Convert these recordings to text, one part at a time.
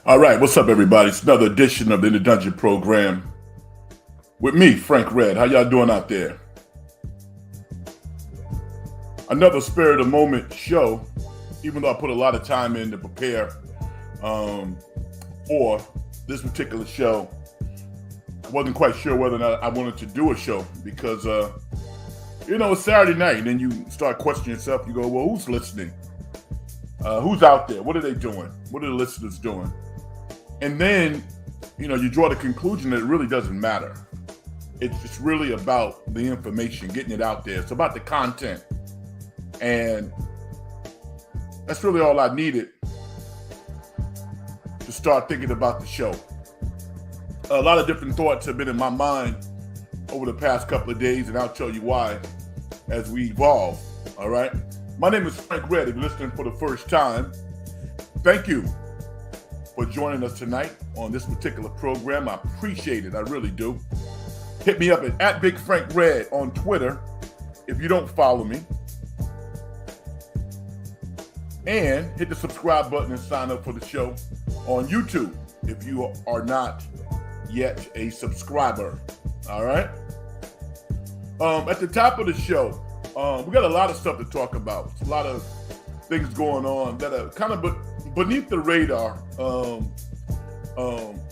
All right, what's up, everybody? It's another edition of the In the Dungeon program with me, Frank Red. How y'all doing out there? Another Spirit of the Moment show, even though I put a lot of time in to prepare for this particular show. I wasn't quite sure whether or not I wanted to do a show because, it's Saturday night, and then you start questioning yourself. You go, well, who's listening? Who's out there? What are they doing? What are the listeners doing? And then, you draw the conclusion that it really doesn't matter. It's really about the information, getting it out there. It's about the content. And that's really all I needed to start thinking about the show. A lot of different thoughts have been in my mind over the past couple of days, and I'll tell you why as we evolve, all right? My name is Frank Red. If you're listening for the first time, thank you for joining us tonight on this particular program. I appreciate it. I really do. Hit me up at Big Frank Red on Twitter if you don't follow me. And hit the subscribe button and sign up for the show on YouTube if you are not yet a subscriber. All right? At the top of the show, we got a lot of stuff to talk about. A lot of things going on that are kind of beneath the radar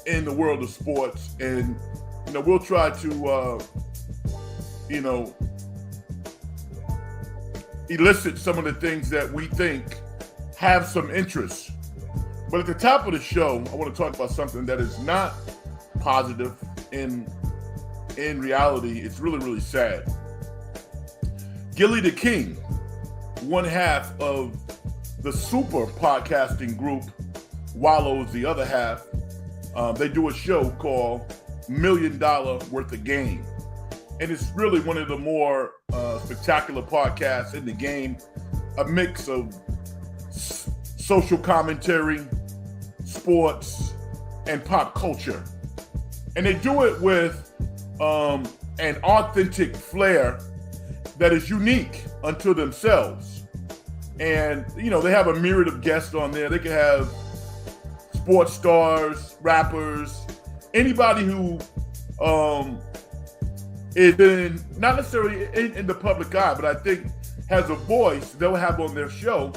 in the world of sports, and we'll try to elicit some of the things that we think have some interest. But at the top of the show, I want to talk about something that is not positive. In reality, it's really, really sad. Gillie the King, one half of the super podcasting group Wallows, the other half, they do a show called $1 Million Worth of Game. And it's really one of the more spectacular podcasts in the game, a mix of social commentary, sports, and pop culture. And they do it with an authentic flair that is unique unto themselves. And, they have a myriad of guests on there. They can have sports stars, rappers, anybody who is not necessarily in the public eye, but I think has a voice they'll have on their show.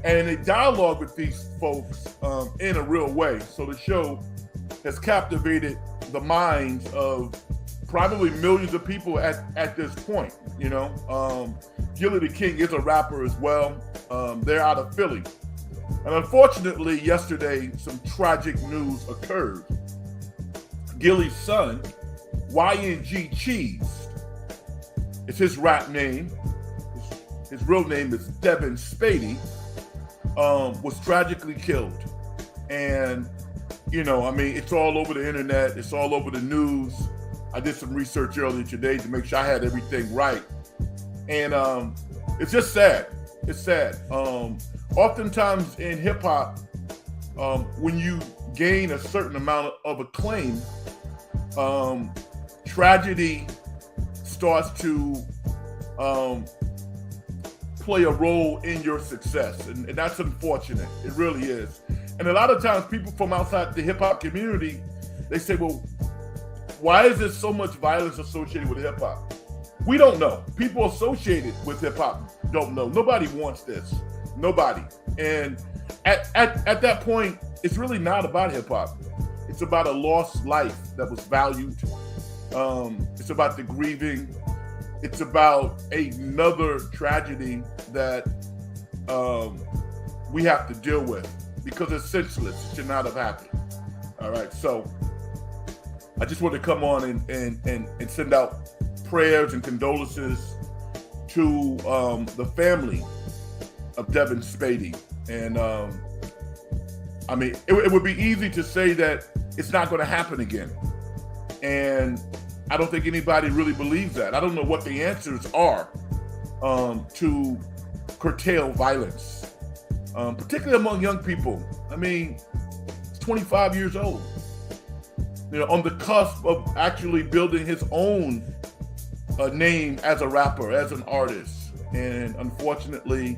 And they dialogue with these folks in a real way. So the show has captivated the minds of probably millions of people at this point. Gillie the King is a rapper as well. They're out of Philly. And unfortunately, yesterday, some tragic news occurred. Gillie's son, YNG Cheese, it's his rap name. His real name is Devin Spady, was tragically killed. And, it's all over the internet. It's all over the news. I did some research earlier today to make sure I had everything right. And it's just sad. It's sad. Oftentimes in hip hop, when you gain a certain amount of acclaim, tragedy starts to play a role in your success. And that's unfortunate. It really is. And a lot of times people from outside the hip hop community, they say, well, why is there so much violence associated with hip hop? We don't know. People associated with hip hop don't know. Nobody wants this. Nobody. And at that point, it's really not about hip hop. It's about a lost life that was valued. It's about the grieving. It's about another tragedy that we have to deal with because it's senseless. It should not have happened. All right. So I just want to come on and send out prayers and condolences to the family of Devin Spady. And it would be easy to say that it's not going to happen again. And I don't think anybody really believes that. I don't know what the answers are to curtail violence, particularly among young people. He's 25 years old, on the cusp of actually building his own name as a rapper, as an artist. And unfortunately,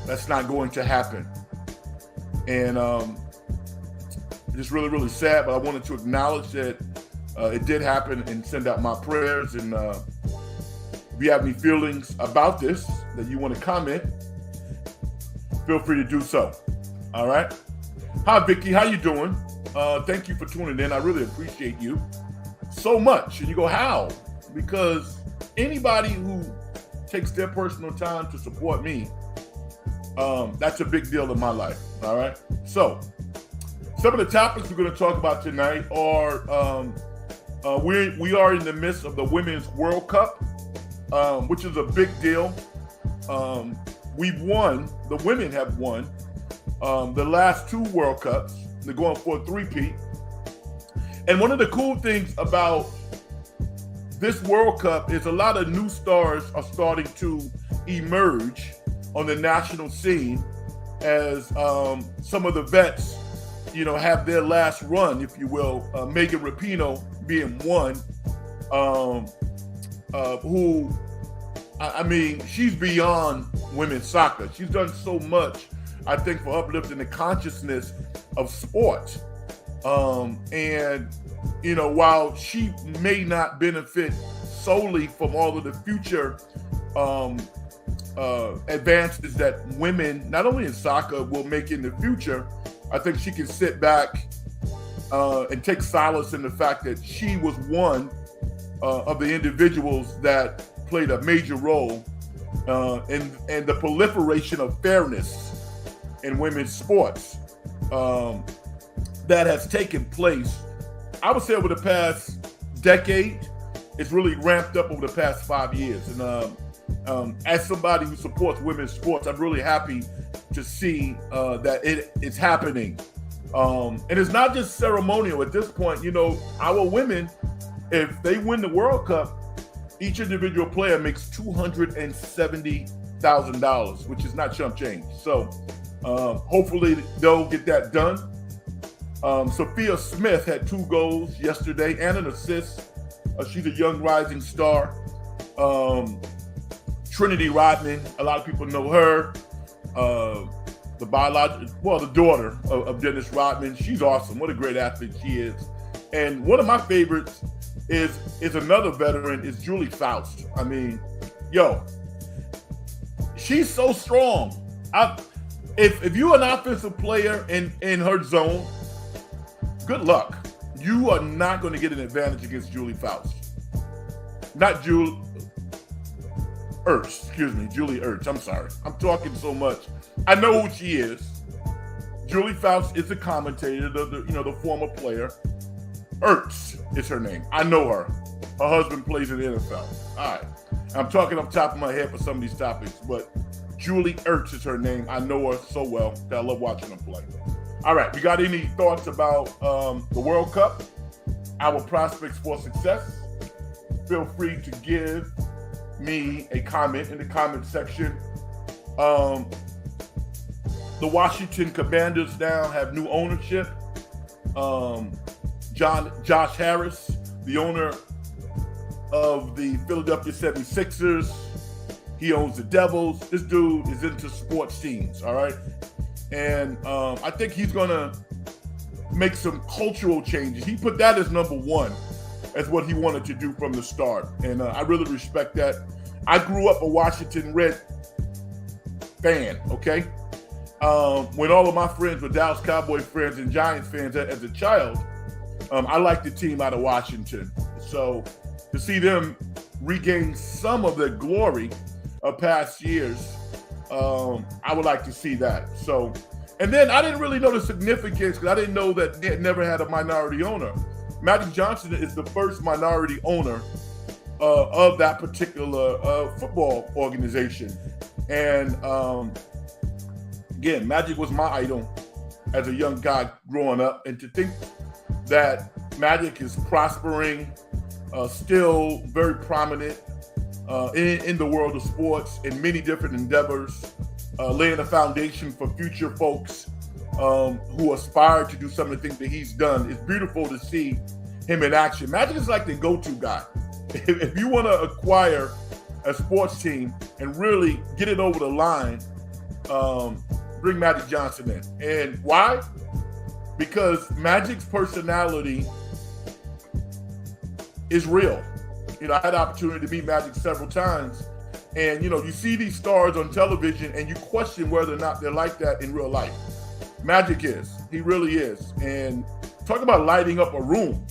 that's not going to happen. And just really, really sad, but I wanted to acknowledge that it did happen and send out my prayers. And if you have any feelings about this that you want to comment, feel free to do so. All right. Hi, Vicky. How you doing? Thank you for tuning in. I really appreciate you so much. And you go, how? Because anybody who takes their personal time to support me, that's a big deal in my life. All right. So some of the topics we're going to talk about tonight are we are in the midst of the Women's World Cup, which is a big deal. We've won. The women have won the last 2 World Cups. They're going for a three-peat. And one of the cool things about this World Cup is a lot of new stars are starting to emerge on the national scene as some of the vets, have their last run, if you will. Megan Rapinoe being one, who, I mean, she's beyond women's soccer. She's done so much, I think, for uplifting the consciousness of sports. And, while she may not benefit solely from all of the future advances that women, not only in soccer, will make in the future, I think she can sit back and take solace in the fact that she was one of the individuals that played a major role in the proliferation of fairness in women's sports that has taken place, I would say, over the past decade. It's really ramped up over the past 5 years. And as somebody who supports women's sports, I'm really happy to see that it's happening. And it's not just ceremonial at this point. Our women, if they win the World Cup, each individual player makes $270,000, which is not chump change. So hopefully they'll get that done. Sophia Smith had 2 goals yesterday and an assist. She's a young rising star. Trinity Rodman, a lot of people know her. The daughter of Dennis Rodman. She's awesome. What a great athlete she is. And one of my favorites is another veteran, is Julie Faust. I mean, she's so strong. If you're an offensive player in her zone, good luck. You are not going to get an advantage against Julie Faust. Not Julie Ertz. I'm sorry. I'm talking so much. I know who she is. Julie Faust is the commentator, the former player. Ertz is her name. I know her. Her husband plays in the NFL. All right. I'm talking off the top of my head for some of these topics, but Julie Ertz is her name. I know her so well that I love watching her play. All right. We got any thoughts about the World Cup? Our prospects for success? Feel free to give me a comment in the comment section. The Washington Commanders now have new ownership. Josh Harris, the owner of the Philadelphia 76ers, he owns the Devils. This dude is into sports teams, all right? And I think he's going to make some cultural changes. He put that as number one, as what he wanted to do from the start. And I really respect that. I grew up a Washington Red fan, okay? When all of my friends were Dallas Cowboy friends and Giants fans as a child, I liked the team out of Washington. So to see them regain some of their glory of past years, I would like to see that. So, and then I didn't really know the significance because I didn't know that they had never had a minority owner. Magic Johnson is the first minority owner of that particular football organization. And again, Magic was my idol as a young guy growing up. And to think that Magic is prospering, still very prominent in the world of sports in many different endeavors, laying a foundation for future folks who aspire to do some of the things that he's done. It's beautiful to see him in action. Magic is like the go-to guy. If you want to acquire a sports team and really get it over the line, bring Magic Johnson in. And why? because Magic's personality is real. I had the opportunity to meet Magic several times, and you see these stars on television and you question whether or not they're like that in real life. Magic is. He really is. And talk about lighting up a room.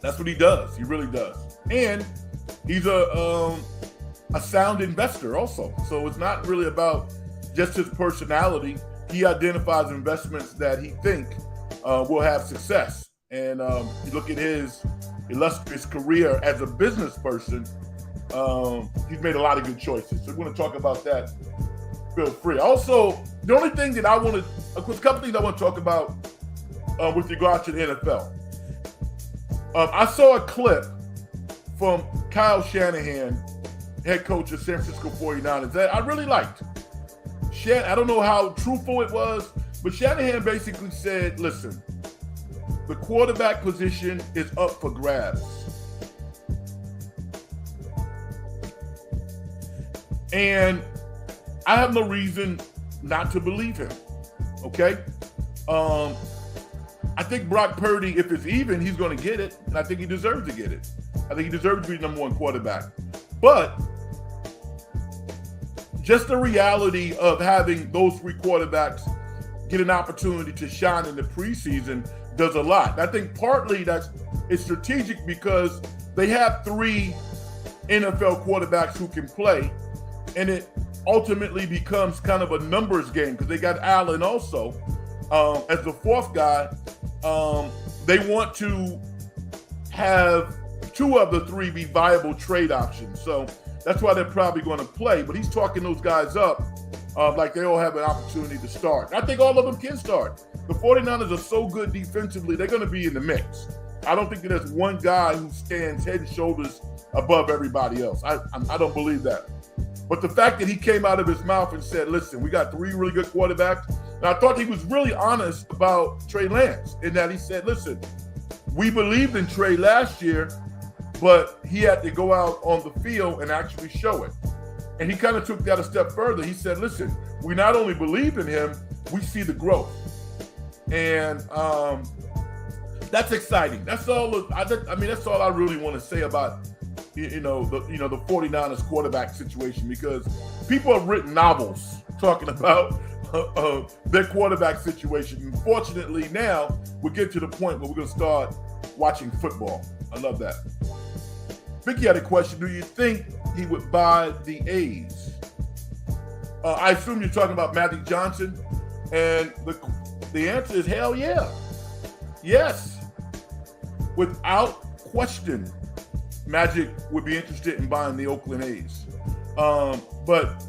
That's what he does. He really does. And he's a sound investor also. So it's not really about just his personality. He identifies investments that he think will have success. And you look at his illustrious career as a business person, he's made a lot of good choices. So we're going to talk about that. Feel free. Also, the only thing that a couple things I want to talk about with regard to the NFL. I saw a clip from Kyle Shanahan, head coach of San Francisco 49ers, that I really liked. I don't know how truthful it was, but Shanahan basically said, listen, the quarterback position is up for grabs. And I have no reason not to believe him, okay? I think Brock Purdy, if it's even, he's going to get it, and I think he deserves to get it. I think he deserves to be the number one quarterback. But just the reality of having those three quarterbacks get an opportunity to shine in the preseason does a lot. I think partly it's strategic because they have three NFL quarterbacks who can play, and it ultimately becomes kind of a numbers game because they got Allen also as the fourth guy. They want to have two of the three be viable trade options. So that's why they're probably going to play. But he's talking those guys up like they all have an opportunity to start. I think all of them can start. The 49ers are so good defensively, they're going to be in the mix. I don't think that there's one guy who stands head and shoulders above everybody else. I don't believe that. But the fact that he came out of his mouth and said, listen, we got three really good quarterbacks. And I thought he was really honest about Trey Lance in that he said, listen, we believed in Trey last year, but he had to go out on the field and actually show it. And he kind of took that a step further. He said, listen, we not only believe in him, we see the growth. And that's exciting. That's all. That's all I really want to say about the 49ers quarterback situation, because people have written novels talking about their quarterback situation. Unfortunately, now we get to the point where we're going to start watching football. I love that. Vicky had a question. Do you think he would buy the A's? I assume you're talking about Magic Johnson, and the answer is hell yeah. Yes. Without question, Magic would be interested in buying the Oakland A's. But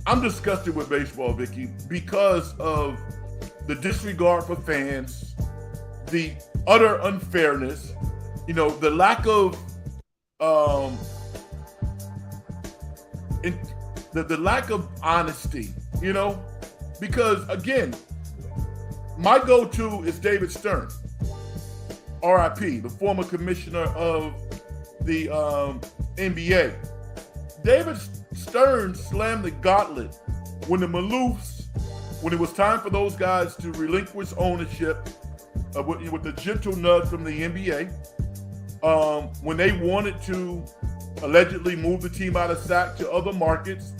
I'm disgusted with baseball, Vicky, because of the disregard for fans, the utter unfairness, the lack of the lack of honesty, because again, my go-to is David Stern, RIP, the former commissioner of the NBA. David Stern slammed the gauntlet when the Maloofs, when it was time for those guys to relinquish ownership with the gentle nudge from the NBA, when they wanted to allegedly move the team out of SAC to other markets,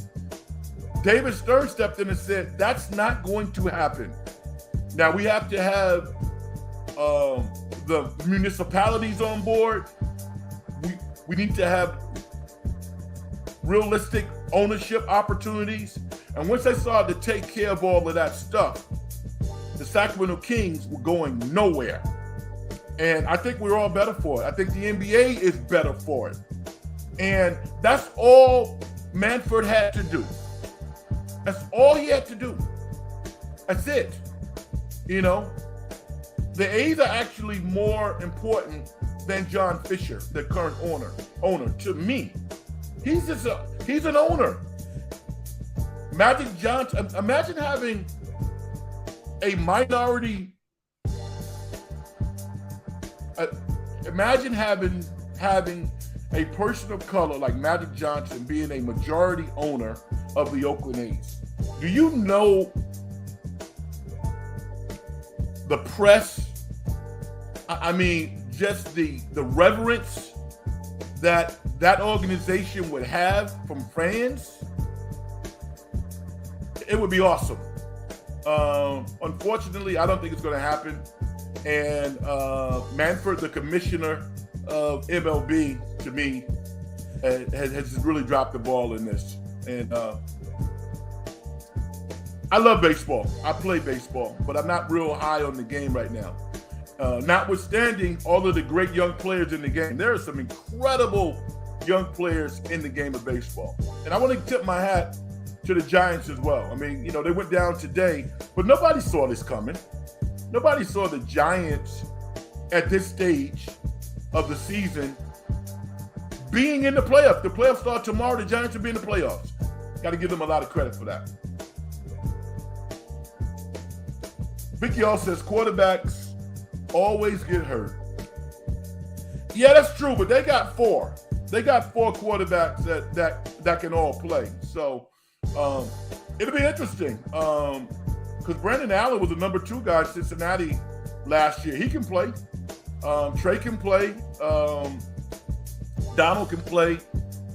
David Stern stepped in and said, that's not going to happen. Now we have to have the municipalities on board. We need to have realistic ownership opportunities. And once they started to take care of all of that stuff, the Sacramento Kings were going nowhere. And I think we're all better for it. I think the NBA is better for it. And that's all Manfred had to do. That's all he had to do. That's it. The A's are actually more important than John Fisher, the current owner to me. He's an owner. Magic Johnson, imagine having a minority, imagine having a person of color like Magic Johnson being a majority owner of the Oakland A's. Do you know the press. I mean, just the reverence that organization would have from fans, it would be awesome. Unfortunately, I don't think it's going to happen. And Manfred, the commissioner of MLB, to me, has really dropped the ball in this. And I love baseball. I play baseball, but I'm not real high on the game right now. Notwithstanding all of the great young players in the game, there are some incredible young players in the game of baseball. And I want to tip my hat to the Giants as well. I mean, they went down today, but nobody saw this coming. Nobody saw the Giants at this stage of the season being in the playoffs. The playoffs start tomorrow. The Giants will be in the playoffs. Got to give them a lot of credit for that. Vicky also says quarterbacks always get hurt. Yeah, that's true, but they got four. They got four quarterbacks that can all play. So it'll be interesting. Because Brandon Allen was the number 2 guy in Cincinnati last year. He can play. Trey can play. Donald can play.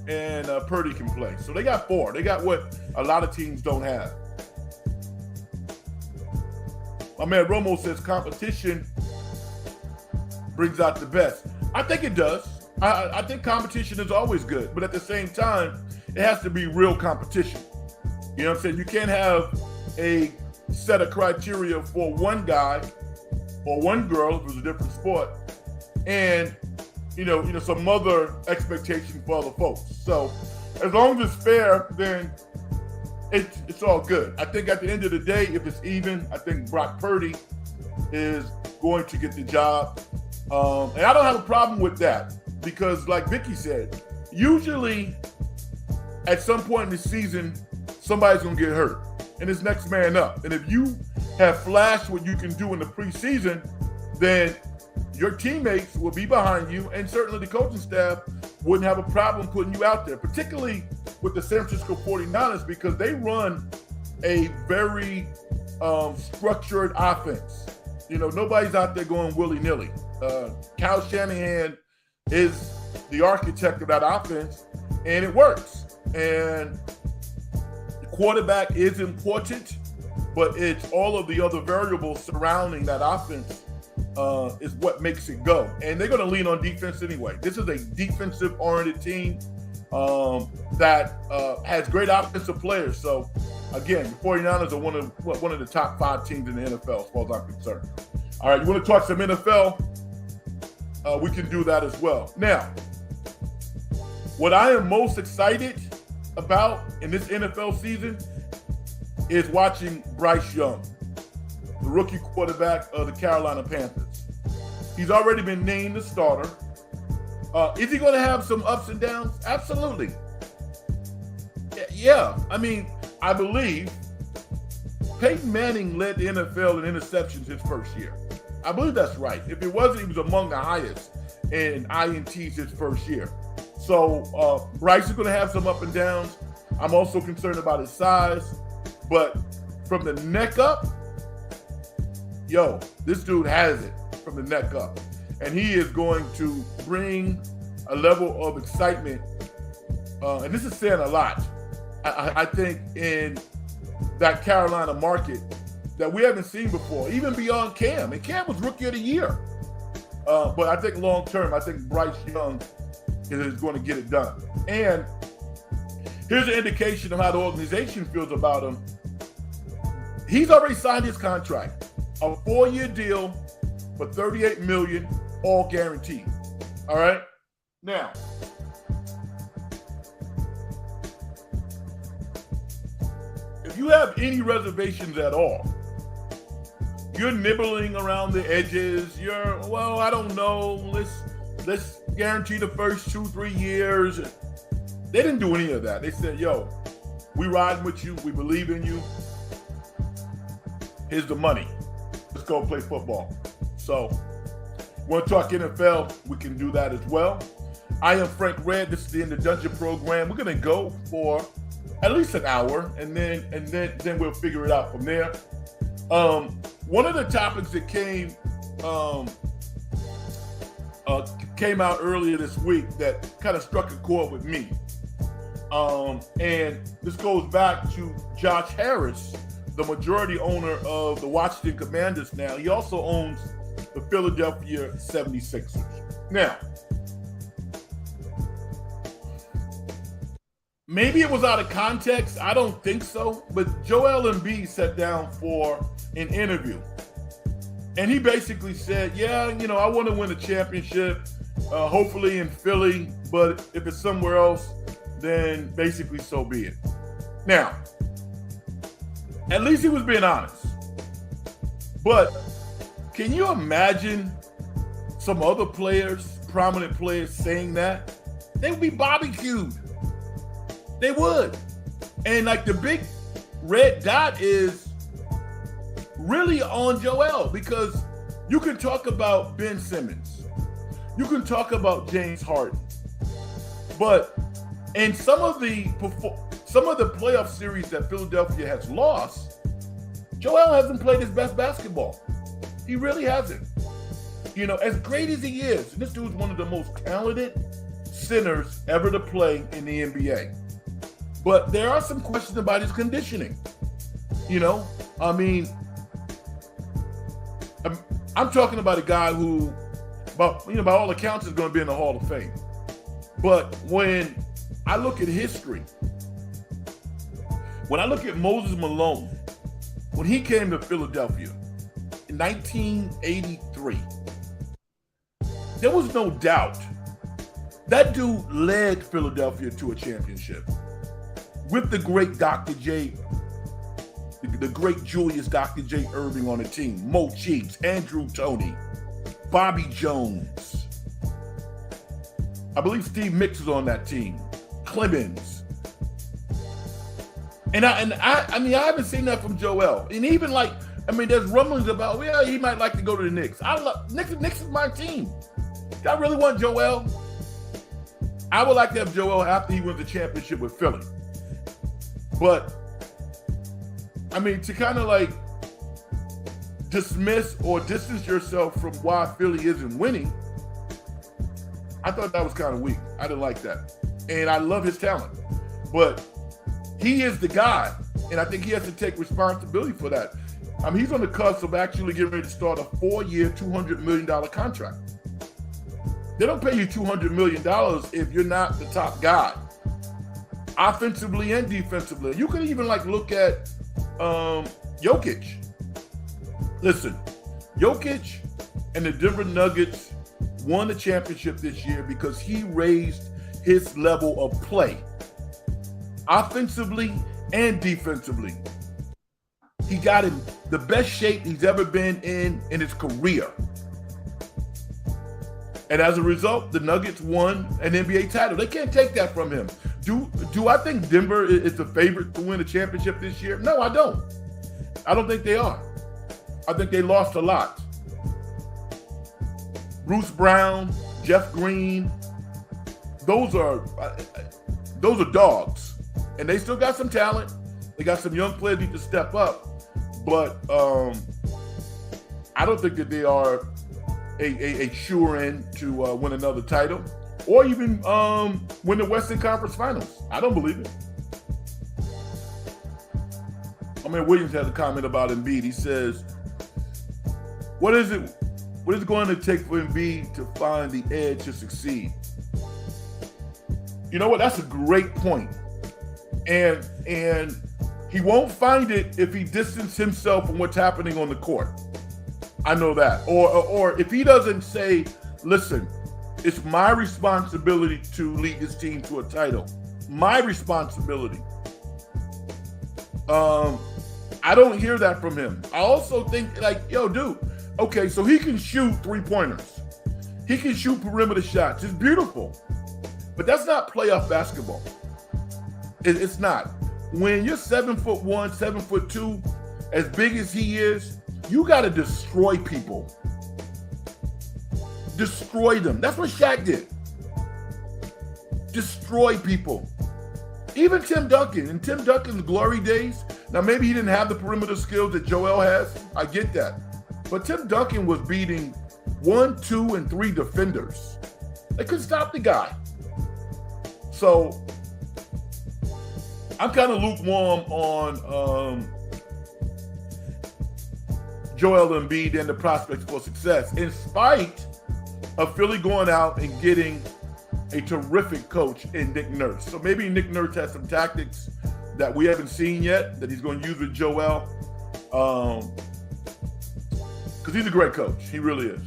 And Purdy can play. So they got 4. They got what a lot of teams don't have. My man Romo says competition brings out the best. I think it does. I think competition is always good. But at the same time, it has to be real competition. You know what I'm saying? You can't have a set of criteria for one guy or one girl, if it was a different sport, and some other expectation for other folks. So as long as it's fair, then it's all good. I think at the end of the day, if it's even, I think Brock Purdy is going to get the job. And I don't have a problem with that because, like Vicky said, usually at some point in the season, somebody's going to get hurt and it's next man up. And if you have flashed what you can do in the preseason, then your teammates will be behind you, and certainly the coaching staff wouldn't have a problem putting you out there, particularly with the San Francisco 49ers, because they run a very structured offense. Nobody's out there going willy-nilly. Kyle Shanahan is the architect of that offense, and it works. And the quarterback is important, but it's all of the other variables surrounding that offense is what makes it go. And they're going to lean on defense anyway. This is a defensive-oriented team that has great offensive players. So, again, the 49ers are one of the top 5 teams in the NFL as far as I'm concerned. All right, you want to talk some NFL? We can do that as well. Now, what I am most excited about in this NFL season is watching Bryce Young, the rookie quarterback of the Carolina Panthers. He's already been named the starter. Is he going to have some ups and downs? Absolutely. Yeah. I mean, I believe Peyton Manning led the NFL in interceptions his first year. I believe that's right. If it wasn't, he was among the highest in INTs his first year. So Bryce is going to have some up and downs. I'm also concerned about his size. But from the neck up, this dude has it from the neck up. And he is going to bring a level of excitement. And this is saying a lot, I think, in that Carolina market that we haven't seen before, even beyond Cam. And Cam was Rookie of the Year. But I think long term, I think Bryce Young is going to get it done. And here's an indication of how the organization feels about him. He's already signed his contract, a 4-year deal for $38 million, all guaranteed. All right? Now, if you have any reservations at all, you're nibbling around the edges, I don't know, let's guarantee the first 2-3 years. They didn't do any of that. They said, we riding with you, we believe in you. Here's the money. Let's go play football. So, want to talk NFL? We can do that as well. I am Frank Red. This is the In the Dungeon program. We're going to go for at least an hour, and then we'll figure it out from there. one of the topics that came out earlier this week that kind of struck a chord with me. And this goes back to Josh Harris, the majority owner of the Washington Commanders now. He also owns the Philadelphia 76ers. Now, maybe it was out of context. I don't think so. But Joel Embiid sat down for an interview. And he basically said, yeah, I want to win a championship, hopefully in Philly. But if it's somewhere else, then basically so be it. Now, at least he was being honest. But can you imagine some other players, prominent players, saying that? They would be barbecued. They would. And like the big red dot is really on Joel, because you can talk about Ben Simmons. You can talk about James Harden. But in some of the playoff series that Philadelphia has lost, Joel hasn't played his best basketball. He really hasn't. As great as he is, this dude's one of the most talented centers ever to play in the NBA. But there are some questions about his conditioning. I'm talking about a guy who, by all accounts, is going to be in the Hall of Fame. But when I look at history, when I look at Moses Malone, when he came to Philadelphia in 1983, there was no doubt that dude led Philadelphia to a championship with the great Dr. J, the great Julius Dr. J. Irving on the team, Mo Cheeks, Andrew Toney, Bobby Jones. I believe Steve Mix was on that team, Clemens. And I haven't seen that from Joel. And even there's rumblings about, he might like to go to the Knicks. Knicks is my team. I really want Joel. I would like to have Joel after he wins the championship with Philly. But, to kind of dismiss or distance yourself from why Philly isn't winning, I thought that was kind of weak. I didn't like that. And I love his talent. But he is the guy. And I think he has to take responsibility for that. He's on the cusp of actually getting ready to start a 4-year, $200 million contract. They don't pay you $200 million if you're not the top guy, offensively and defensively. You can even look at Jokic. Listen, Jokic and the Denver Nuggets won the championship this year because he raised his level of play, offensively and defensively. He got in the best shape he's ever been in his career. And as a result, the Nuggets won an NBA title. They can't take that from him. Do I think Denver is the favorite to win a championship this year? No, I don't. I don't think they are. I think they lost a lot. Bruce Brown, Jeff Green, those are dogs. And they still got some talent. They got some young players need to step up. But I don't think that they are a sure-in to win another title or even win the Western Conference Finals. I don't believe it. Williams has a comment about Embiid. He says, what is it going to take for Embiid to find the edge to succeed? You know what? That's a great point. And he won't find it if he distances himself from what's happening on the court. I know that. Or if he doesn't say, listen, it's my responsibility to lead this team to a title. My responsibility. I don't hear that from him. I also think dude, okay, so he can shoot 3-pointers. He can shoot perimeter shots. It's beautiful. But that's not playoff basketball. It's not. When you're 7'1", 7'2", as big as he is, you got to destroy people. Destroy them. That's what Shaq did. Destroy people. Even Tim Duncan, in Tim Duncan's glory days, Now, maybe he didn't have the perimeter skills that Joel has. I get that. But Tim Duncan was beating 1, 2, and 3 defenders. They couldn't stop the guy. So I'm kind of lukewarm on Joel Embiid and the prospects for success, in spite of Philly going out and getting a terrific coach in Nick Nurse. So maybe Nick Nurse has some tactics that we haven't seen yet that he's going to use with Joel. Because he's a great coach. He really is.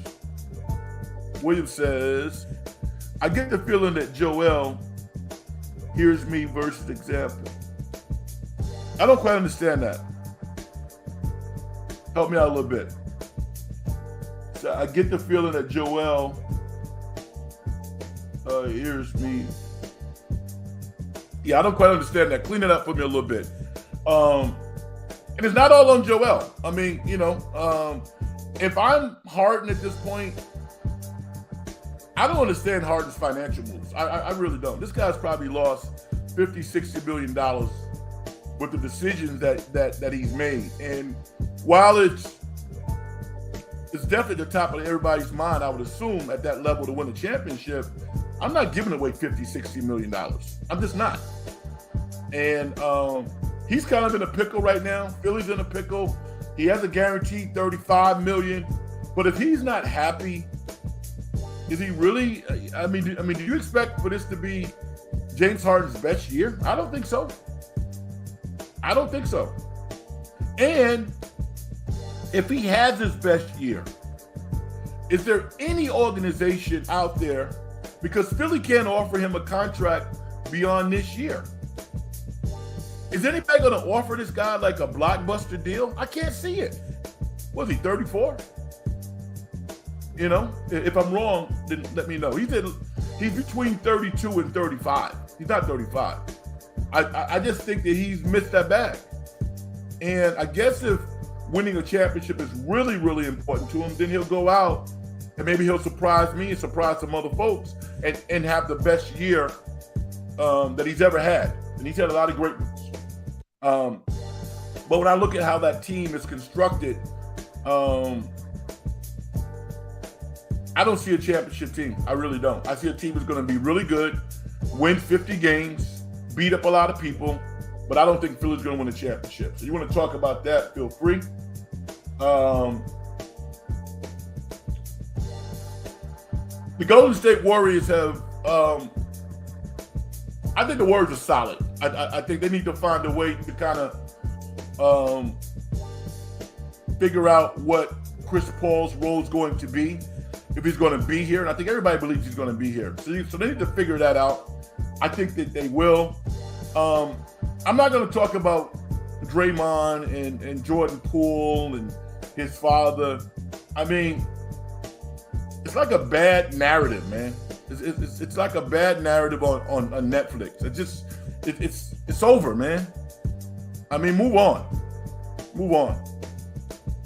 William says, I get the feeling that Joel hears me versus example. I don't quite understand that. Help me out a little bit. So I get the feeling that Joel hears me. Yeah, I don't quite understand that. Clean it up for me a little bit. And it's not all on Joel. I mean, if I'm Harden at this point, I don't understand Harden's financial moves. I really don't. This guy's probably lost $50, $60 billion with the decisions that he's made. And while it's definitely the top of everybody's mind, I would assume, at that level to win a championship, I'm not giving away $50, $60 million. I'm just not. And he's kind of in a pickle right now. Philly's in a pickle. He has a guaranteed $35 million. But if he's not happy, is he really? I mean, do you expect for this to be James Harden's best year? I don't think so. I don't think so. And if he has his best year, is there any organization out there, because Philly can't offer him a contract beyond this year? Is anybody going to offer this guy like a blockbuster deal? I can't see it. Was he 34? If I'm wrong, then let me know. He's between 32 and 35. He's not 35. I just think that he's missed that bag. And I guess if winning a championship is really, really important to him, then he'll go out and maybe he'll surprise me and surprise some other folks and have the best year that he's ever had. And he's had a lot of great ones. But when I look at how that team is constructed, I don't see a championship team. I really don't. I see a team that's going to be really good, win 50 games, beat up a lot of people, but I don't think Philly's going to win a championship. So you want to talk about that, feel free. The Golden State Warriors have, I think the Warriors are solid. I think they need to find a way to kind of figure out what Chris Paul's role is going to be, if he's going to be here. And I think everybody believes he's going to be here. So they need to figure that out. I think that they will. I'm not going to talk about Draymond and Jordan Poole and his father. I mean, it's like a bad narrative, man. It's like a bad narrative on Netflix. It's over, man. I mean, move on.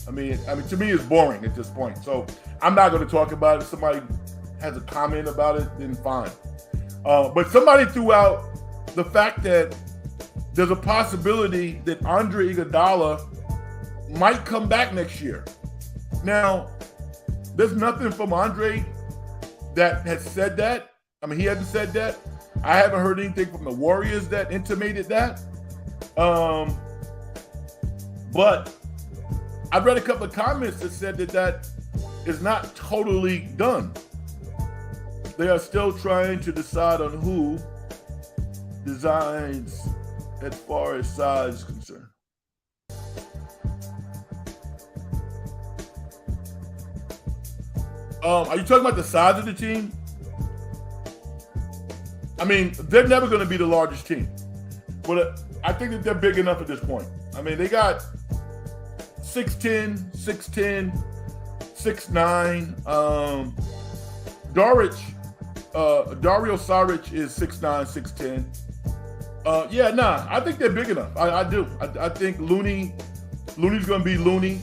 I mean, to me, it's boring at this point. So I'm not going to talk about it. If somebody has a comment about it, then fine. But somebody threw out the fact that there's a possibility that Andre Iguodala might come back next year. Now, there's nothing from Andre that has said that. I mean, he hasn't said that. I haven't heard anything from the Warriors that intimated that. But I've read a couple of comments that said that is not totally done. They are still trying to decide on who designs as far as size is concerned. Are you talking about the size of the team? I mean, they're never going to be the largest team, but I think that they're big enough at this point. I mean, they got 6'10", 6'10", 6'9". Dario Saric is 6'9", 6'10". I think they're big enough. I do. I think Looney's going to be Looney,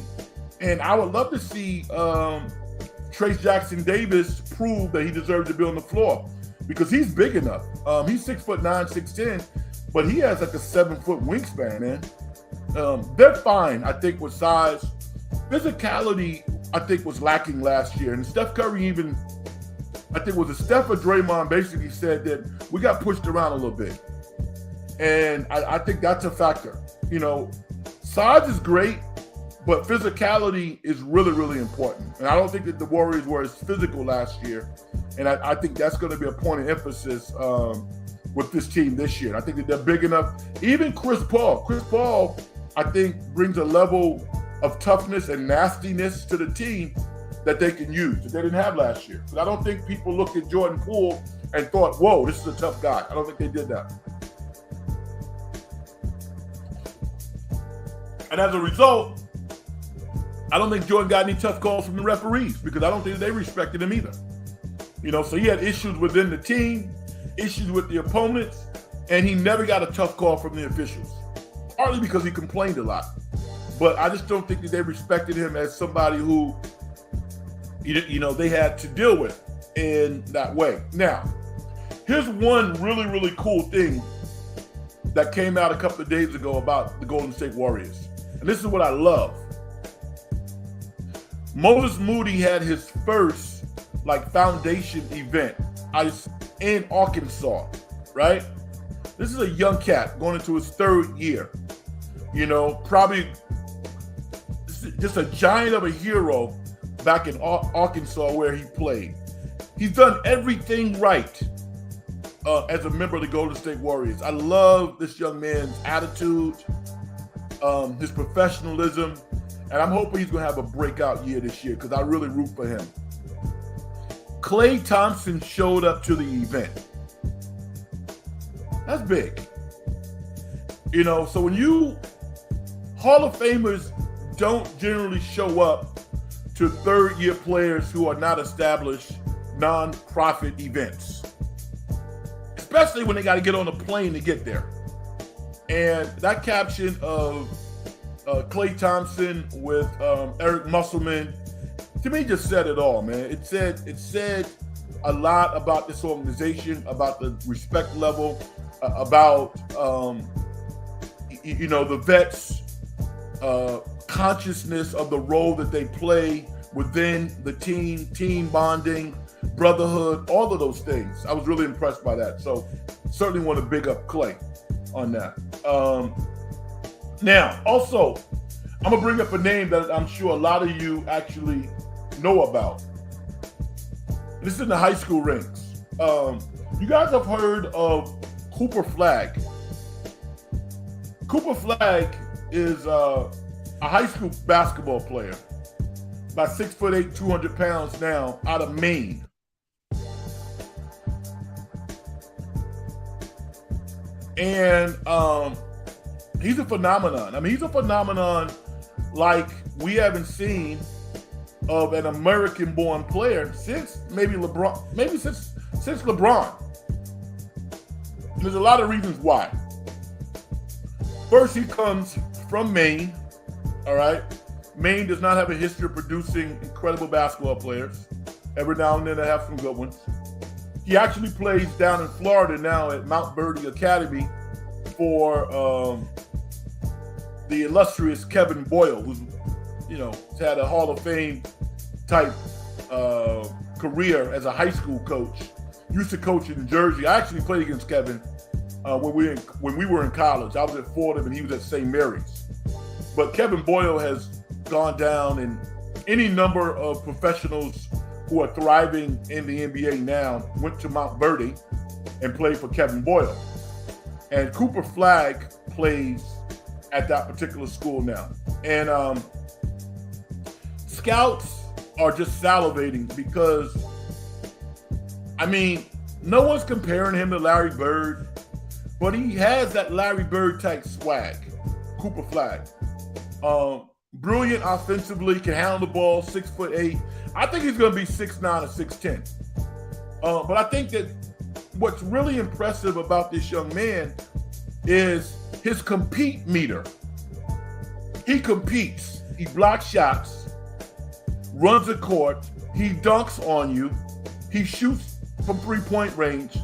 and I would love to see Trace Jackson Davis prove that he deserves to be on the floor, because he's big enough. He's 6'9", 6'10", but he has like a 7-foot wingspan, man. They're fine, I think, with size. Physicality, I think, was lacking last year. And Steph Curry even, I think, was it Steph or Draymond basically said that we got pushed around a little bit. And I think that's a factor. You know, size is great, but physicality is really, really important. And I don't think that the Warriors were as physical last year. And I think that's going to be a point of emphasis with this team this year. I think that they're big enough. Even Chris Paul, I think, brings a level of toughness and nastiness to the team that they can use that they didn't have last year. But I don't think people looked at Jordan Poole and thought, whoa, this is a tough guy. I don't think they did that. And as a result, I don't think Jordan got any tough calls from the referees because I don't think they respected him either. You know, so he had issues within the team, issues with the opponents, and he never got a tough call from the officials. Partly because he complained a lot. But I just don't think that they respected him as somebody who, you know, they had to deal with in that way. Now, here's one really, really cool thing that came out a couple of days ago about the Golden State Warriors. And this is what I love. Moses Moody had his first foundation event in Arkansas, right? This is a young cat going into his third year. You know, probably just a giant of a hero back in Arkansas where he played. He's done everything right as a member of the Golden State Warriors. I love this young man's attitude, his professionalism, and I'm hoping he's going to have a breakout year this year because I really root for him. Klay Thompson showed up to the event. That's big. You know, so when Hall of Famers don't generally show up to third-year players who are not established non-profit events, especially when they got to get on a plane to get there. And that caption of Klay Thompson with Eric Musselman, to me, just said it all, man. It said a lot about this organization, about the respect level, about the vets' consciousness of the role that they play within the team bonding, brotherhood, all of those things. I was really impressed by that. So certainly want to big up Klay on that. Now, also, I'm going to bring up a name that I'm sure a lot of you actually know about. This is in the high school ranks. You guys have heard of Cooper Flagg. Cooper Flagg is a high school basketball player, about 6'8", 200 pounds now, out of Maine. And he's a phenomenon. I mean, he's a phenomenon like we haven't seen of an American-born player since maybe LeBron, since LeBron. And there's a lot of reasons why. First, he comes from Maine, all right? Maine does not have a history of producing incredible basketball players. Every now and then they have some good ones. He actually plays down in Florida now at Mount Verdi Academy for the illustrious Kevin Boyle, who's, has had a Hall of Fame type career as a high school coach. Used to coach in Jersey. I actually played against Kevin when we were in college. I was at Fordham and he was at St. Mary's. But Kevin Boyle has gone down, and any number of professionals who are thriving in the NBA now went to Mount Verdi and played for Kevin Boyle. And Cooper Flagg plays at that particular school now. And scouts are just salivating because, no one's comparing him to Larry Bird, but he has that Larry Bird type swag, Cooper Flagg. Brilliant offensively, can handle the ball, 6'8". I think he's going to be 6'9" or 6'10". But I think that what's really impressive about this young man is his compete meter. He competes. He blocks shots, runs the court, he dunks on you, he shoots from three-point range.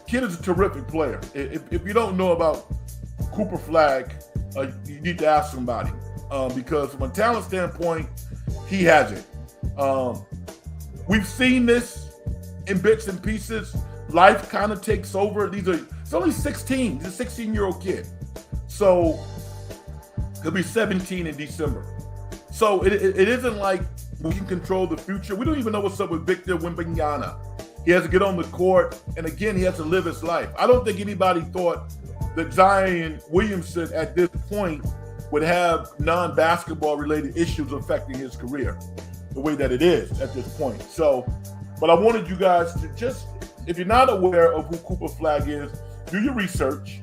Kid is a terrific player. If you don't know about Cooper Flagg, You need to ask somebody because from a talent standpoint, he hasn't. We've seen this in bits and pieces. Life kind of takes over. It's only 16. He's a 16-year-old kid. So he'll be 17 in December. So it isn't like we can control the future. We don't even know what's up with Victor Wembanyama. He has to get on the court, and again, he has to live his life. I don't think anybody thought that Zion Williamson at this point would have non-basketball related issues affecting his career the way that it is at this point. So, but I wanted you guys to just, if you're not aware of who Cooper Flagg is, do your research,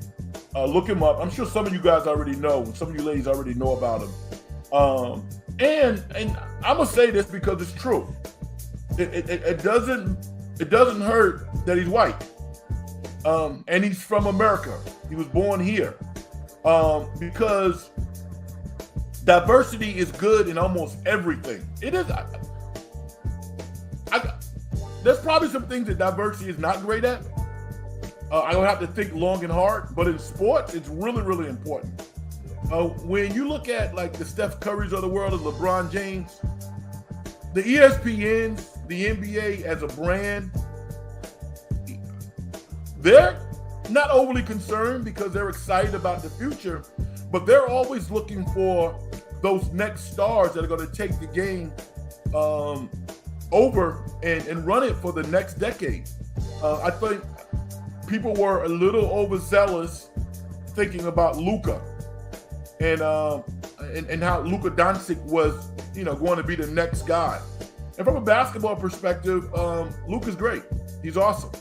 look him up. I'm sure some of you guys already know, some of you ladies already know about him. And I'm gonna say this because it's true. It doesn't hurt that he's white, and he's from America. He was born here, because diversity is good in almost everything. It is. There's probably some things that diversity is not great at. I don't have to think long and hard, but in sports, it's really, really important. When you look at like the Steph Currys of the world, the LeBron James, the ESPNs, the NBA as a brand, they're not overly concerned because they're excited about the future, but they're always looking for those next stars that are going to take the game over and run it for the next decade. I think people were a little overzealous thinking about Luka and how Luka Doncic was, going to be the next guy. And from a basketball perspective, Luka's great. He's awesome.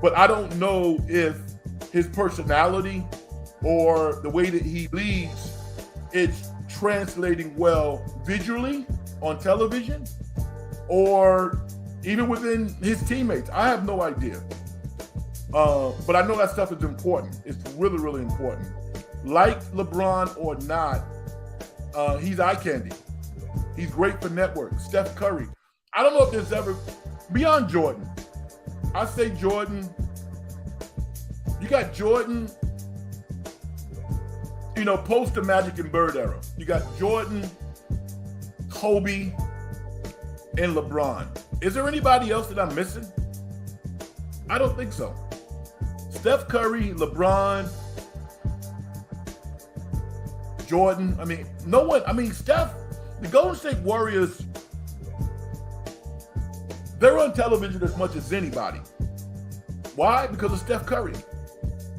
But I don't know if his personality or the way that he leads, it's translating well visually on television or even within his teammates. I have no idea. But I know that stuff is important. It's really, really important. Like LeBron or not, he's eye candy. He's great for network. Steph Curry. I don't know if there's ever, beyond Jordan, I say Jordan, you got Jordan, post the Magic and Bird era. You got Jordan, Kobe, and LeBron. Is there anybody else that I'm missing? I don't think so. Steph Curry, LeBron, Jordan. Steph, the Golden State Warriors, they're on television as much as anybody. Why? Because of Steph Curry.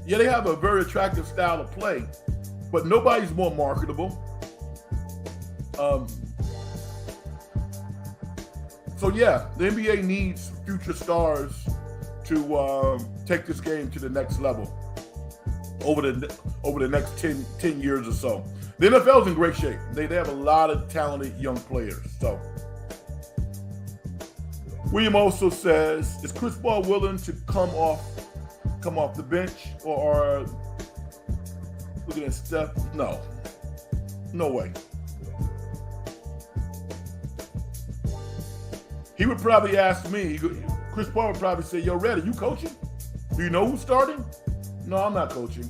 Yeah, they have a very attractive style of play, but nobody's more marketable. So yeah, the NBA needs future stars to take this game to the next level over the next 10 years or so. The NFL's in great shape. They have a lot of talented young players. So William also says, is Chris Paul willing to come off the bench or looking at Steph? No way. He would probably ask me, Chris Paul would probably say, yo, Red, are you coaching? Do you know who's starting? No, I'm not coaching.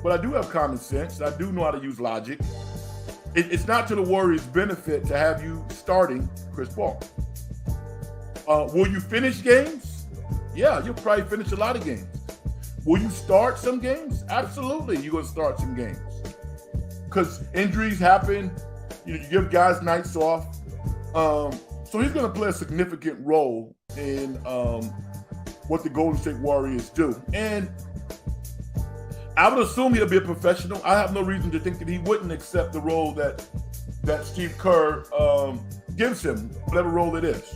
But I do have common sense. I do know how to use logic. It's not to the Warriors' benefit to have you starting Chris Paul. Will you finish games? Yeah, you'll probably finish a lot of games. Will you start some games? Absolutely, you're going to start some games. Because injuries happen. You give guys nights off. So he's going to play a significant role in what the Golden State Warriors do. And I would assume he'll be a professional. I have no reason to think that he wouldn't accept the role that Steve Kerr gives him, whatever role it is.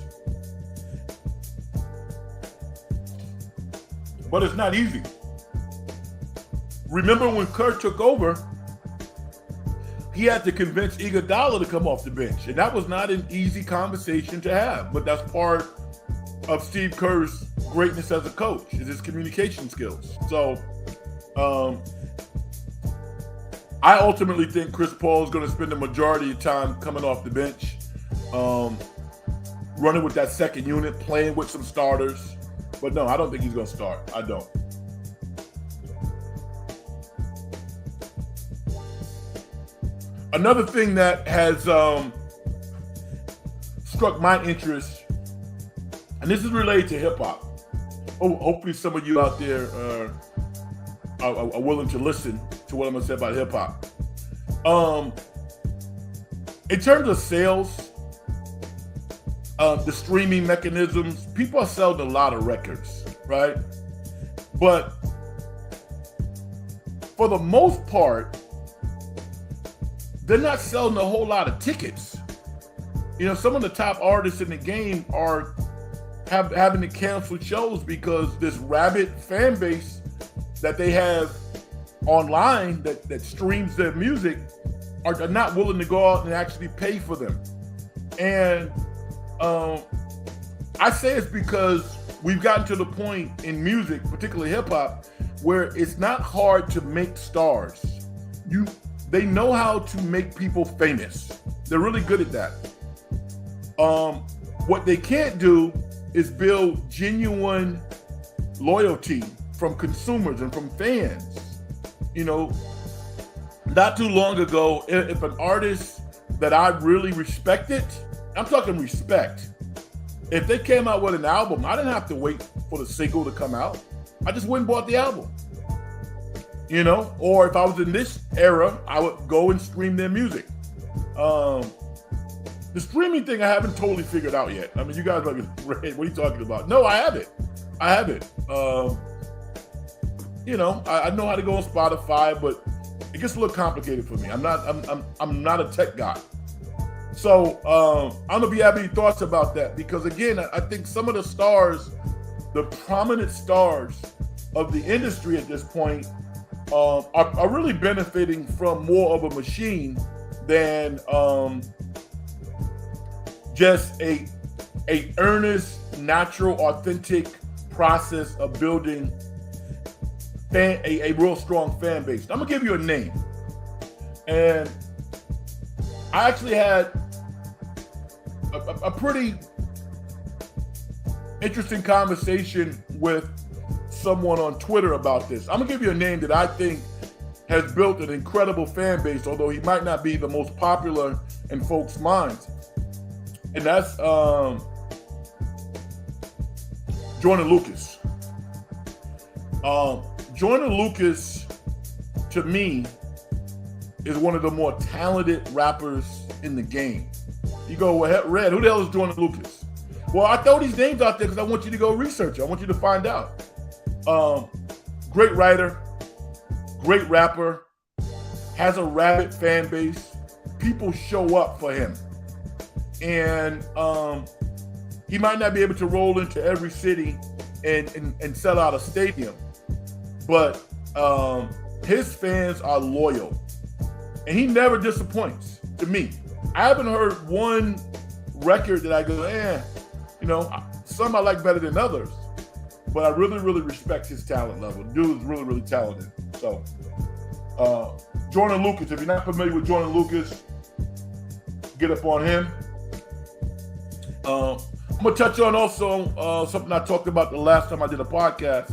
But it's not easy. Remember when Kerr took over, he had to convince Iguodala to come off the bench. And that was not an easy conversation to have, but that's part of Steve Kerr's greatness as a coach, is his communication skills. So I ultimately think Chris Paul is going to spend the majority of time coming off the bench, running with that second unit, playing with some starters. But no, I don't think he's going to start. I don't. Another thing that has struck my interest, and this is related to hip hop. Oh, hopefully some of you out there are willing to listen to what I'm gonna say about hip hop. In terms of sales, the streaming mechanisms, people are selling a lot of records, right? But for the most part, they're not selling a whole lot of tickets. You know, some of the top artists in the game are having to cancel shows because this rabid fan base that they have online that streams their music are not willing to go out and actually pay for them. And I say it's because we've gotten to the point in music, particularly hip hop, where it's not hard to make stars. They know how to make people famous. They're really good at that. What they can't do is build genuine loyalty from consumers and from fans. You know, not too long ago, if an artist that I really respected, I'm talking respect, if they came out with an album, I didn't have to wait for the single to come out. I just went and bought the album. You know, or if I was in this era, I would go and stream their music. The streaming thing I haven't totally figured out yet. I mean, you guys are like, Red, what are you talking about? No, I have it. You know, I know how to go on Spotify, but it gets a little complicated for me. I'm not a tech guy. So I'm gonna be having thoughts about that because again, I think some of the stars, the prominent stars of the industry at this point, are really benefiting from more of a machine than just a earnest, natural, authentic process of building a real strong fan base. I'm gonna give you a name, and I actually had a pretty interesting conversation with someone on Twitter about this. I'm gonna give you a name that I think has built an incredible fan base, although he might not be the most popular in folks' minds. And that's Joyner Lucas. Joyner Lucas, to me, is one of the more talented rappers in the game. You go, well, Red, who the hell is Joyner Lucas? Well, I throw these names out there because I want you to go research it. I want you to find out. Great writer, great rapper, has a rabid fan base. People show up for him. And he might not be able to roll into every city and sell out a stadium, but his fans are loyal. And he never disappoints, to me. I haven't heard one record that I go, you know, some I like better than others. But I really, really respect his talent level. The dude is really, really talented. So, Joyner Lucas, if you're not familiar with Joyner Lucas, get up on him. I'm going to touch on also something I talked about the last time I did a podcast,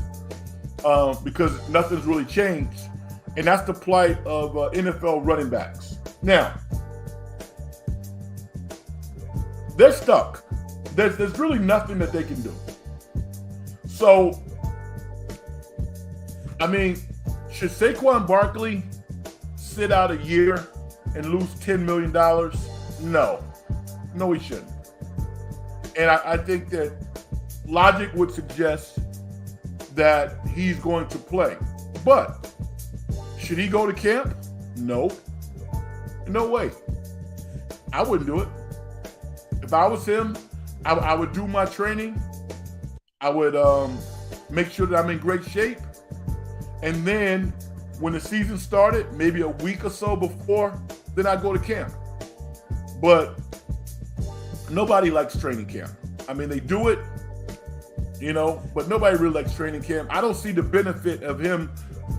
because nothing's really changed, and that's the plight of NFL running backs. Now, they're stuck. There's really nothing that they can do. So, I mean, should Saquon Barkley sit out a year and lose $10 million? No, he shouldn't. And I think that logic would suggest that he's going to play. But should he go to camp? No. No way. I wouldn't do it. If I was him, I would do my training. I would make sure that I'm in great shape. And then when the season started, maybe a week or so before, then I'd go to camp. But nobody likes training camp. I mean, they do it, you know, but nobody really likes training camp. I don't see the benefit of him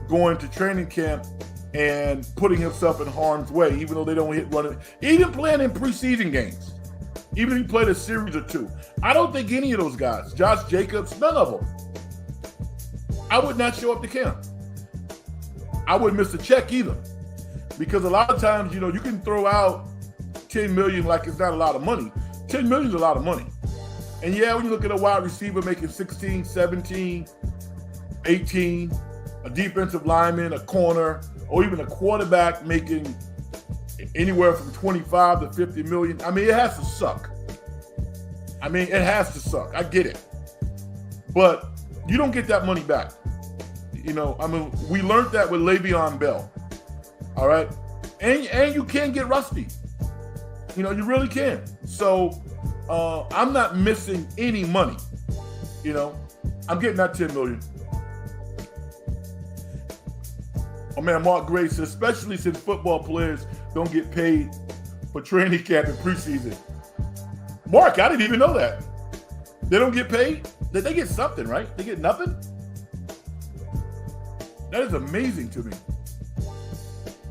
going to training camp and putting himself in harm's way, even though they don't hit running, even playing in preseason games. Even if he played a series or two. I don't think any of those guys, Josh Jacobs, none of them, I would not show up to camp. I wouldn't miss a check either. because a lot of times, you can throw out 10 million like it's not a lot of money. 10 million is a lot of money. And yeah, when you look at a wide receiver making 16, 17, 18, a defensive lineman, a corner, or even a quarterback making anywhere from 25 to 50 million. I mean, it has to suck. I I get it. But you don't get that money back. We learned that with Le'Veon Bell. All right? And you can get rusty. You really can. So I'm not missing any money. I'm getting that 10 million. Oh man, Mark Gray says, especially since football players don't get paid for training camp and preseason. Mark, I didn't even know that. They don't get paid? They get something, right? They get nothing? That is amazing to me.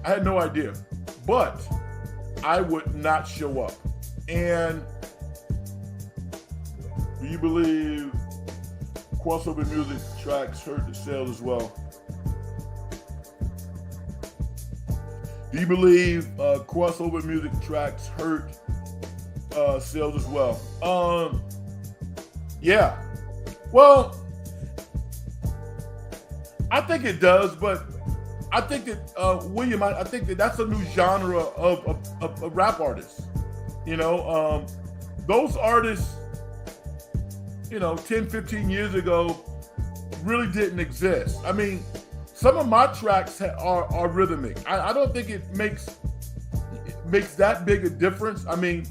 I had no idea. But I would not show up. And do you believe crossover music tracks hurt the sales as well? Do you believe crossover music tracks hurt sales as well? Yeah. Well, I think it does, but I think that William, I think that that's a new genre of rap artists. Those artists, 10, 15 years ago really didn't exist. I mean, some of my tracks are rhythmic. I don't think it makes that big a difference. I mean,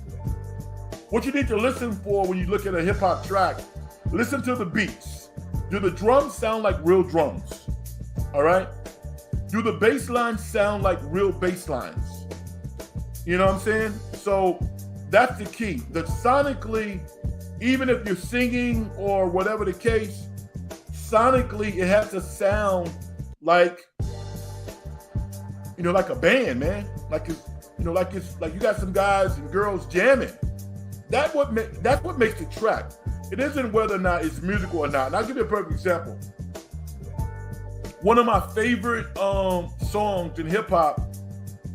what you need to listen for when you look at a hip hop track, listen to the beats. Do the drums sound like real drums? All right? Do the bass lines sound like real bass lines? You know what I'm saying? So that's the key. That sonically, even if you're singing or whatever the case, sonically it has to sound like a band, man. Like you got some guys and girls jamming. That's what makes the track. It isn't whether or not it's musical or not. And I'll give you a perfect example. One of my favorite songs in hip hop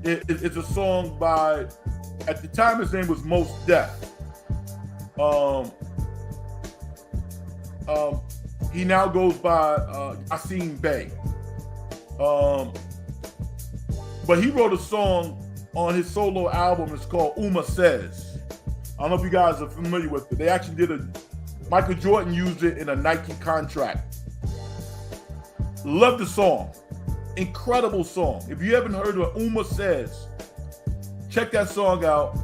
is a song by, at the time his name was Mos Def. He now goes by Asim Bey. But he wrote a song on his solo album. It's called Uma Says. I don't know if you guys are familiar with it. They actually Michael Jordan used it in a Nike contract. Love the song. Incredible song. If you haven't heard of Uma Says, check that song out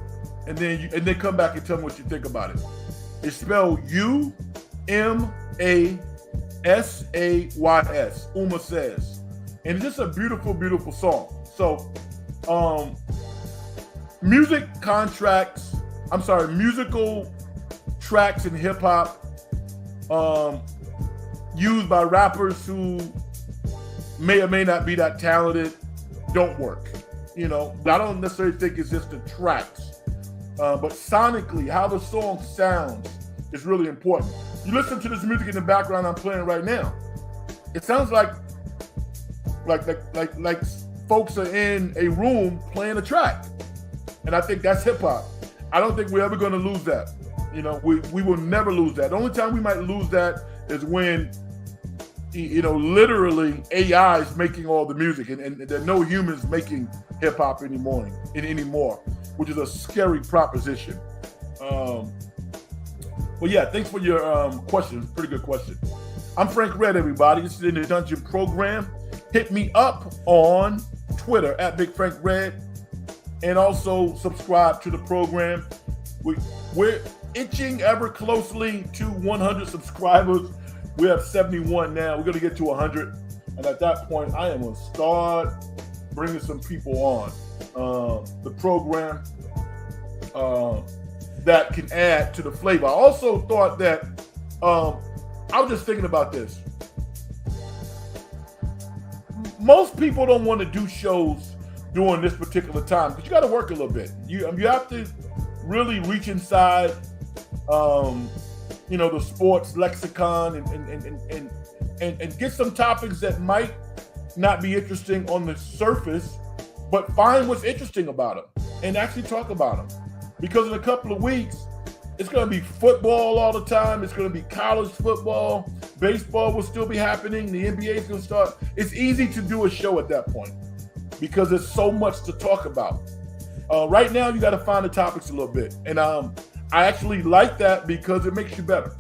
and then come back and tell me what you think about it. It's spelled Umasays. Uma Says. And it's just a beautiful, beautiful song. So, musical tracks in hip hop used by rappers who may or may not be that talented don't work. I don't necessarily think it's just the tracks, but sonically, how the song sounds is really important. You listen to this music in the background I'm playing right now. It sounds like folks are in a room playing a track, and I think that's hip hop. I don't think we're ever going to lose that. We will never lose that. The only time we might lose that is when, literally AI is making all the music, and there are no humans making hip hop anymore, which is a scary proposition. Well, yeah, thanks for your question. Pretty good question. I'm Frank Red, everybody. This is in the Dungeon Program. Hit me up on Twitter at Big Frank Red, and also subscribe to the program. We're inching ever closely to 100 subscribers. We have 71 now. We're going to get to 100. And at that point, I am going to start bringing some people on the program that can add to the flavor. I also thought that, I was just thinking about this. Most people don't want to do shows during this particular time because you got to work a little bit. You have to really reach inside, the sports lexicon and get some topics that might not be interesting on the surface, but find what's interesting about them and actually talk about them. Because in a couple of weeks, it's going to be football all the time. It's going to be college football. Baseball will still be happening. The NBA is going to start. It's easy to do a show at that point because there's so much to talk about. Right now, you got to find the topics a little bit. And I actually like that because it makes you better.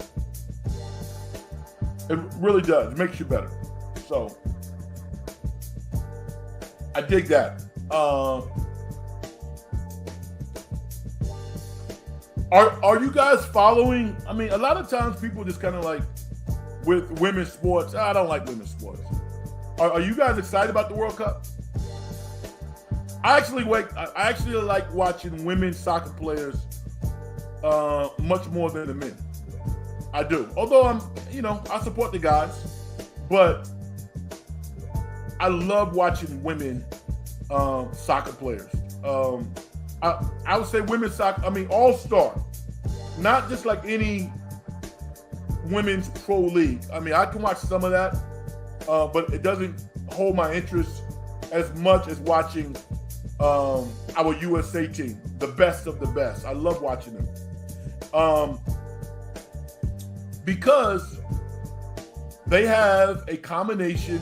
It really does. It makes you better. So I dig that. Are you guys following? I mean, a lot of times people just kind of like with women's sports. I don't like women's sports. Are you guys excited about the World Cup? I actually like watching women's soccer players much more than the men. I do. Although I support the guys, but I love watching women soccer players. I would say women's soccer, all-star. Not just like any women's pro league. I mean, I can watch some of that, but it doesn't hold my interest as much as watching our USA team, the best of the best. I love watching them. Because they have a combination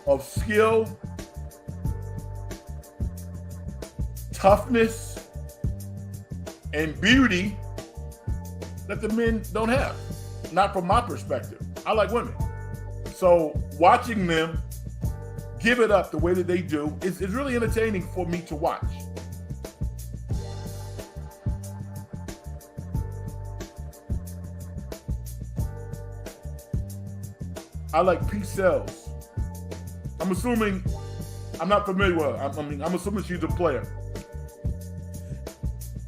of skill, toughness, and beauty that the men don't have. Not from my perspective. I like women. So watching them give it up the way that they do is really entertaining for me to watch. I like P. Cells. I'm assuming, I'm not familiar with her. I'm assuming she's a player.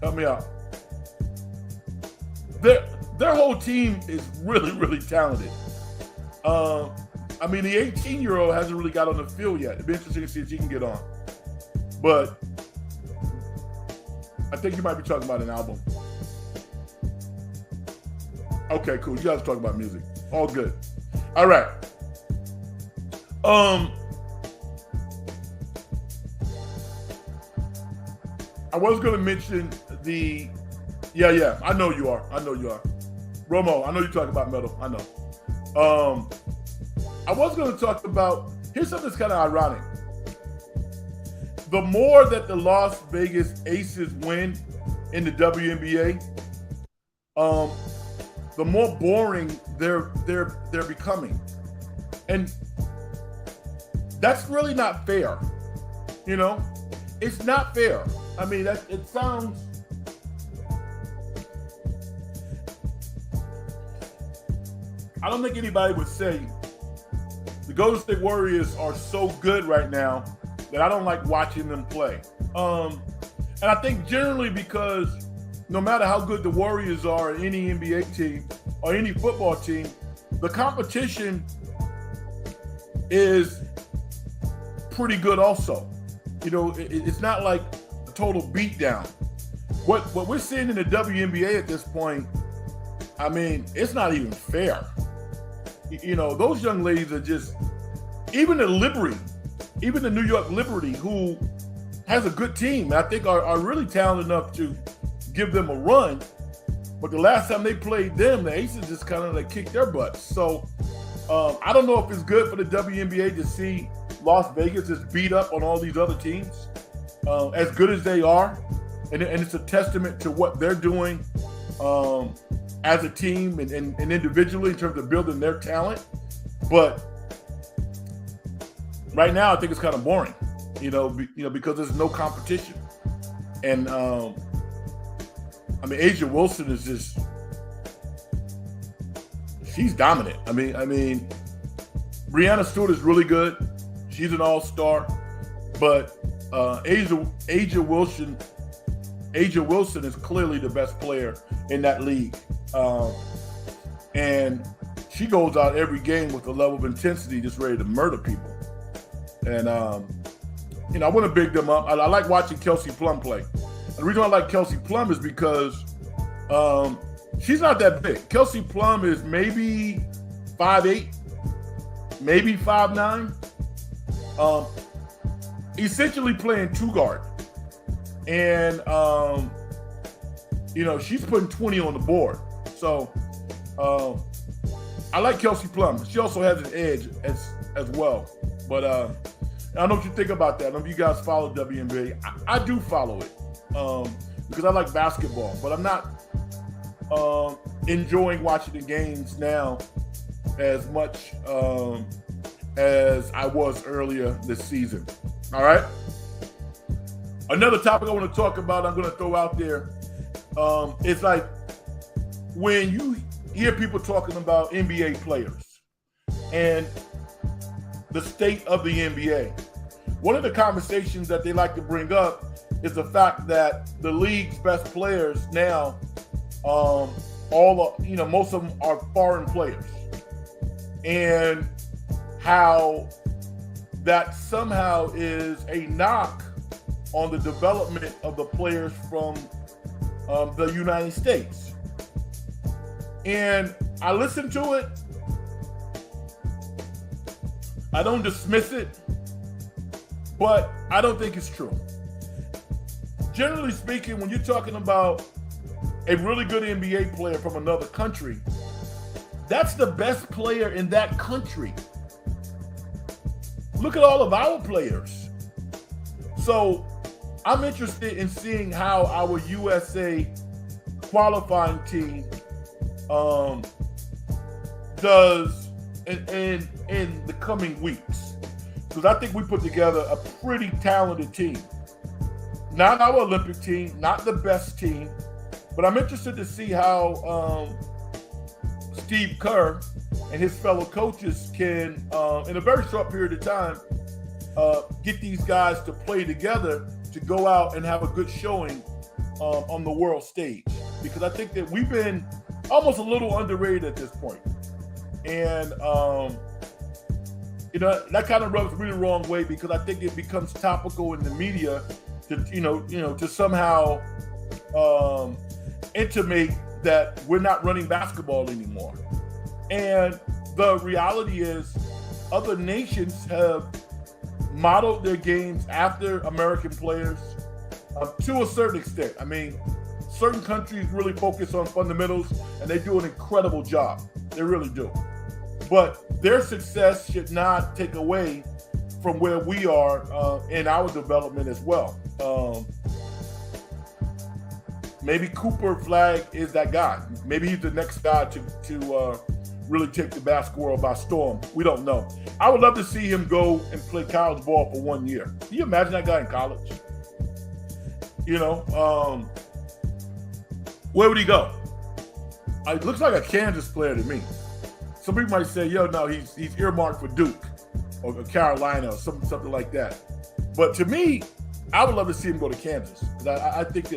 Help me out. Their whole team is really, really talented. The 18-year-old hasn't really got on the field yet. It'd be interesting to see if she can get on. But I think you might be talking about an album. Okay, cool. You guys are talking about music. All good. All right. I was going to mention the... Yeah, I know you are. Romo, I know you're talking about metal. I know. I was going to talk about... Here's something that's kind of ironic. The more that the Las Vegas Aces win in the WNBA, the more boring they're becoming. And that's really not fair. It's not fair. I mean, it sounds... I don't think anybody would say the Golden State Warriors are so good right now that I don't like watching them play. And I think generally because no matter how good the Warriors are, or any NBA team or any football team, the competition is pretty good also. It's not like a total beatdown. What we're seeing in the WNBA at this point, I mean, it's not even fair. Those young ladies are just, even the New York Liberty, who has a good team, I think are really talented enough to give them a run. But the last time they played them, the Aces just kind of like kicked their butts. So I don't know if it's good for the WNBA to see Las Vegas is beat up on all these other teams, as good as they are. And it's a testament to what they're doing as a team and individually in terms of building their talent. But right now, I think it's kind of boring, because there's no competition. And A'ja Wilson is just, she's dominant. I mean, Breanna Stewart is really good. She's an all-star, but A'ja Wilson is clearly the best player in that league. And she goes out every game with a level of intensity just ready to murder people. And, I want to big them up. I like watching Kelsey Plum play. And the reason I like Kelsey Plum is because she's not that big. Kelsey Plum is maybe 5'8", maybe 5'9". essentially playing two guard. And, she's putting 20 on the board. So I like Kelsey Plum. She also has an edge as well. But I don't know what you think about that. I don't know if you guys follow WNBA. I do follow it because I like basketball. But I'm not enjoying watching the games now as much as I was earlier this season. All right? Another topic I want to talk about, I'm going to throw out there, is like when you hear people talking about NBA players and the state of the NBA. One of the conversations that they like to bring up is the fact that the league's best players now, most of them are foreign players, and how that somehow is a knock on the development of the players from the United States. And I listen to it. I don't dismiss it, but I don't think it's true. Generally speaking, when you're talking about a really good NBA player from another country, that's the best player in that country. Look at all of our players. So I'm interested in seeing how our USA qualifying team does in the coming weeks. Because I think we put together a pretty talented team. Not our Olympic team, not the best team, but I'm interested to see how Steve Kerr and his fellow coaches can, in a very short period of time, get these guys to play together to go out and have a good showing on the world stage. Because I think that we've been almost a little underrated at this point. And, that kind of rubs me the wrong way, because I think it becomes topical in the media to somehow intimate that we're not running basketball anymore. And the reality is other nations have modeled their games after American players to a certain extent. I mean, certain countries really focus on fundamentals, and they do an incredible job. They really do. But their success should not take away from where we are in our development as well. Maybe Cooper Flagg is that guy. Maybe he's the next guy to really take the basketball world by storm. We don't know. I would love to see him go and play college ball for 1 year. Can you imagine that guy in college? Where would he go? It looks like a Kansas player to me. Some people might say, he's earmarked for Duke or Carolina or something like that. But to me, I would love to see him go to Kansas. I think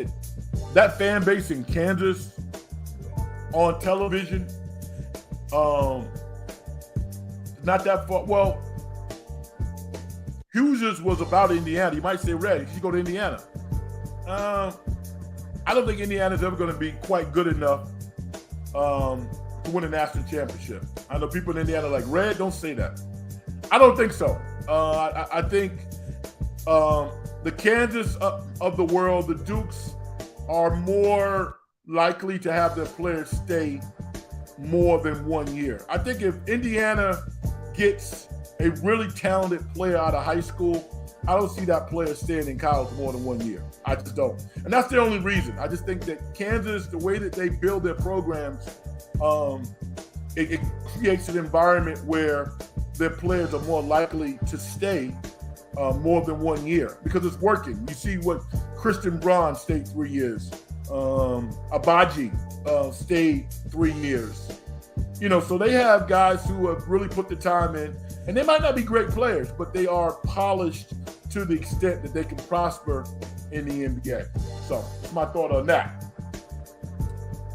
that fan base in Kansas on television, not that far. Well, Hughes was about Indiana. You might say, Red, you should go to Indiana. I don't think Indiana's ever going to be quite good enough to win a national championship. I know people in Indiana are like, Red, don't say that. I don't think so. I think the Kansas of the world, the Dukes, are more likely to have their players stay more than 1 year. I think if Indiana gets a really talented player out of high school, I don't see that player staying in college more than 1 year. I just don't. And that's the only reason. I just think that Kansas, the way that they build their programs, it creates an environment where their players are more likely to stay more than 1 year because it's working. You see what Christian Braun stayed 3 years. Abaji stayed 3 years. So they have guys who have really put the time in, and they might not be great players, but they are polished to the extent that they can prosper in the NBA. So that's my thought on that.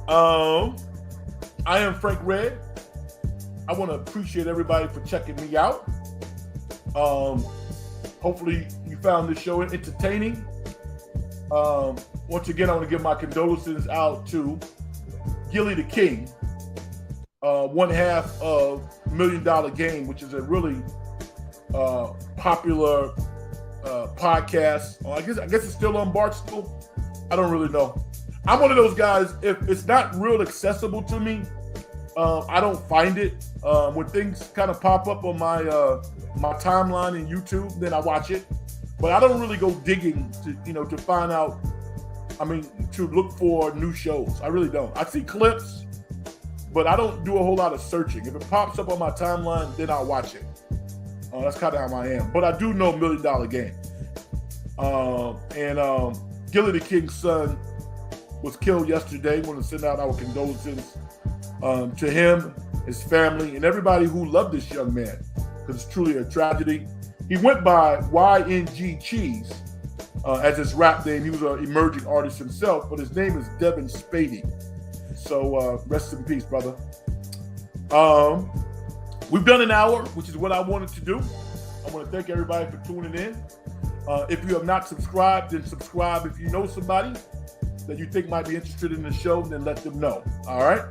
I am Frank Red. I want to appreciate everybody for checking me out. Hopefully you found this show entertaining. Once again, I want to give my condolences out to Gillie the King, one half of $1 Million Game, which is a really popular podcasts. I guess it's still on Barstool. I don't really know. I'm one of those guys, if it's not real accessible to me, I don't find it. When things kind of pop up on my my timeline in YouTube, then I watch it. But I don't really go digging to find out, to look for new shows. I really don't. I see clips, but I don't do a whole lot of searching. If it pops up on my timeline, then I'll watch it. That's kind of how I am. But I do know $1 Million Game. Gillie the King's son was killed yesterday. I want to send out our condolences to him, his family, and everybody who loved this young man, because it's truly a tragedy. He went by YNG Cheese as his rap name. He was an emerging artist himself, but his name is Devin Spady. So rest in peace, brother. We've done an hour, which is what I wanted to do. I want to thank everybody for tuning in. If you have not subscribed, then subscribe. If you know somebody that you think might be interested in the show, then let them know. All right?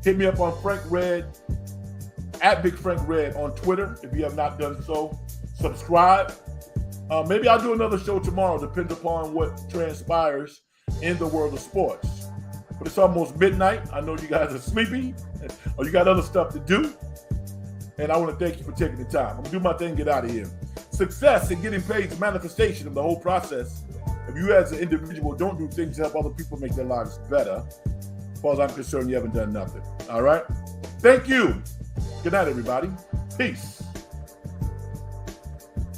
Hit me up on Frank Red, at Big Frank Red on Twitter. If you have not done so, subscribe. Maybe I'll do another show tomorrow, depends upon what transpires in the world of sports. But it's almost midnight. I know you guys are sleepy or you got other stuff to do. And I want to thank you for taking the time. I'm going to do my thing and get out of here. Success in getting paid is a manifestation of the whole process. If you as an individual don't do things to help other people make their lives better, as far as I'm concerned, you haven't done nothing. All right? Thank you. Good night, everybody. Peace.